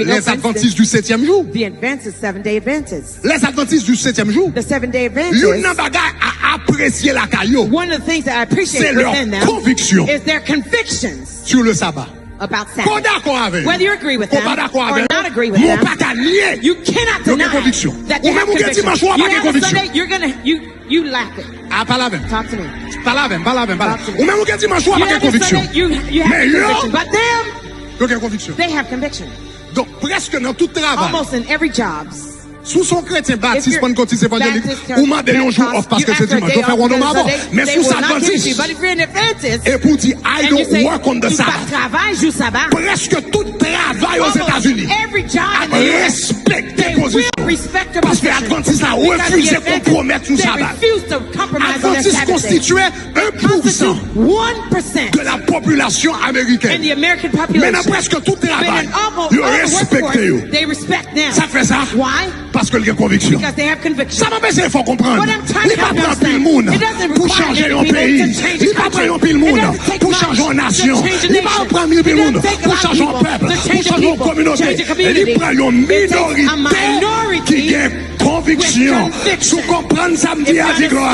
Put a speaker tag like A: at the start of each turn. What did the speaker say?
A: Les Adventistes du 7e jour.
B: The Adventist, 7-day Adventists.
A: Les Adventistes du 7e jour.
B: The 7-day Adventists.
A: L'une bagay a apprécié la caillou.
B: One of the things that I appreciate
A: C'est leur
B: within them
A: conviction
B: is their convictions
A: sur le sabbat.
B: about
A: Qu'on
B: Sabbath.
A: d'accord avec.
B: Whether you agree with
A: Qu'on
B: them
A: pas d'accord
B: or
A: avec.
B: not agree with
A: Mon
B: them,
A: pas qu'à nier.
B: you cannot
A: Yo
B: deny
A: gen conviction.
B: that
A: Ou
B: you
A: même
B: have
A: ou gen
B: conviction.
A: dimanche ou
B: You
A: pas gen
B: have a
A: conviction.
B: Sunday, you're gonna, you lack it.
A: Ah, pas la même.
B: Talk to me.
A: Pas la même, pas la même, pas la
B: Talk to
A: même.
B: me.
A: Ou même ou gen dimanche ou
B: You
A: pas gen
B: have a
A: conviction.
B: Sunday, you have
A: Mais yo,
B: conviction. But them,
A: yo gen conviction.
B: they have conviction.
A: Donc, presque dans tout travail.
B: Almost in every job.
A: Sous son chrétien baptiste, pas une cotise évangélique,
B: Baptist,
A: ou m'a donné un jour off parce que c'est dimanche. Je fais un homme avant. Mais sous sa adventiste. Et pour dire, I don't work on the Sabbath. Presque tout travail aux États-Unis a respecté position. Parce que l'adventiste a refusé de compromettre le sabbat. L'adventiste constituait 1% de la population américaine. Maintenant, presque tout travail, ils respectent. Ça fait ça? Parce qu'il y a conviction. Ça m'empêche, il faut comprendre. Il ne va pas prendre le monde pour changer un pays. Il ne va pas prendre le monde pour changer une nation. Il ne va pas prendre le monde pour changer un peuple, pour changer une communauté. Il prend une minorité qui a conviction. Si vous comprenez, ça me dit à dire gloire.